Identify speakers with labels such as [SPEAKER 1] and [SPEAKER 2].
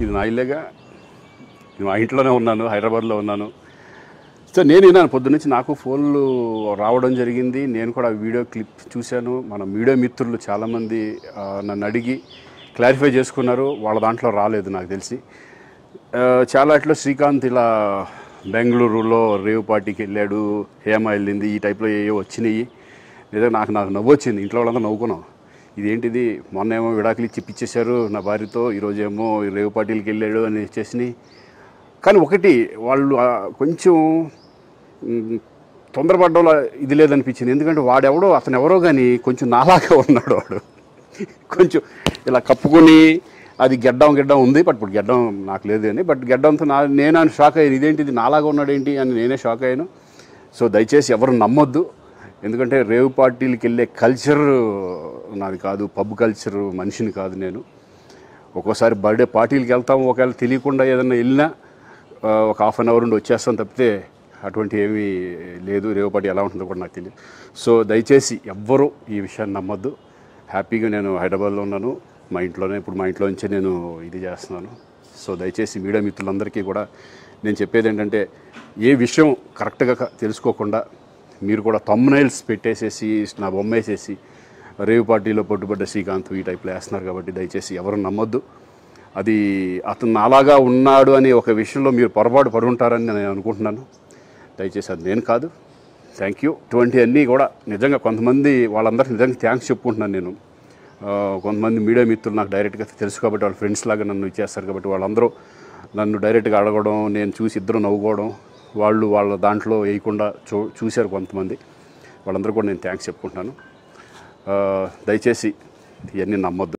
[SPEAKER 1] ఇది నా ఇల్లేగా, మా ఇంట్లోనే ఉన్నాను, హైదరాబాద్లో ఉన్నాను. సో నేను విన్నాను పొద్దున్నుంచి, నాకు ఫోన్లు రావడం జరిగింది. నేను కూడా వీడియో క్లిప్ చూశాను. మన మీడియా మిత్రులు చాలామంది నన్ను అడిగి క్లారిఫై చేసుకున్నారు. వాళ్ళ దాంట్లో రాలేదు నాకు తెలిసి. చాలా ఇట్లా శ్రీకాంత్ ఇలా బెంగళూరులో రేవ్ పార్టీకి వెళ్ళాడు, హేమ వెళ్ళింది, ఈ టైప్లో ఏవో వచ్చినాయి. నిజంగా నాకు నవ్వు వచ్చింది. ఇంట్లో వాళ్ళంతా నవ్వుకున్నాం. ఇదేంటిది, మొన్న ఏమో విడాకులు ఇచ్చి పిచ్చేశారు నా భార్యతో, ఈరోజేమో రేవ్ పార్టీలకి వెళ్ళాడు అని వచ్చేసినాయి. కానీ ఒకటి, వాళ్ళు కొంచెం తొందరపడ్డంలో ఇది లేదనిపించింది. ఎందుకంటే వాడెవడో, అతను ఎవరో కానీ కొంచెం నాలాగా ఉన్నాడు. వాడు కొంచెం ఇలా కప్పుకొని, అది గెడ్డం ఉంది, బట్ ఇప్పుడు గెడ్డం నాకు లేదు అని, బట్ గెడ్డంతో నేను షాక్ అయ్యాను. ఇదేంటిది నాలాగా ఉన్నాడు ఏంటి అని నేనే షాక్ అయ్యాను. సో దయచేసి ఎవరు నమ్మొద్దు. ఎందుకంటే రేవ్ పార్టీలకి వెళ్ళే కల్చర్ నాది కాదు, పబ్ కల్చర్ మనిషిని కాదు నేను. ఒక్కోసారి బర్త్డే పార్టీలకి వెళ్తాము, ఒకవేళ తెలియకుండా ఏదైనా వెళ్ళినా ఒక హాఫ్ అన్ అవర్ నుండి వచ్చేస్తాం తప్పితే అటువంటి ఏమీ లేదు. రేవ్ పార్టీ ఎలా ఉంటుందో కూడా నాకు తెలియదు. సో దయచేసి ఎవ్వరూ ఈ విషయాన్ని నమ్మొద్దు. హ్యాపీగా నేను హైదరాబాద్లో ఉన్నాను, మా ఇంట్లోనే. ఇప్పుడు మా ఇంట్లో నుంచే నేను ఇది చేస్తున్నాను. సో దయచేసి మీడియా మిత్రులందరికీ కూడా నేను చెప్పేది ఏంటంటే, ఏ విషయం కరెక్ట్గా తెలుసుకోకుండా మీరు కూడా థంబ్నైల్స్ పెట్టేసేసి నా బొమ్మ వేసేసి రేవ్ పార్టీలో పట్టుబడ్డ శ్రీకాంత్ ఈ టైప్లో వేస్తున్నారు. కాబట్టి దయచేసి ఎవరు నమ్మొద్దు. అది అతను అలాగా ఉన్నాడు అనే ఒక విషయంలో మీరు పొరపాటు పడి ఉంటారని నేను అనుకుంటున్నాను. దయచేసి అది నేను కాదు. Thank you. ఇటువంటివన్నీ కూడా నిజంగా కొంతమంది, వాళ్ళందరికీ నిజంగా థ్యాంక్స్ చెప్పుకుంటున్నాను నేను. కొంతమంది మీడియా మిత్రులు నాకు డైరెక్ట్గా తెలుసు కాబట్టి, వాళ్ళ ఫ్రెండ్స్ లాగా నన్ను ఇచ్చేస్తారు కాబట్టి, వాళ్ళందరూ నన్ను డైరెక్ట్గా అడగడం, నేను చూసి ఇద్దరు నవ్వుకోవడం, వాళ్ళు వాళ్ళ దాంట్లో వేయకుండా చూశారు కొంతమంది. వాళ్ళందరూ కూడా నేను థ్యాంక్స్ చెప్పుకుంటున్నాను. దయచేసి ఇవన్నీ నమ్మొద్దు.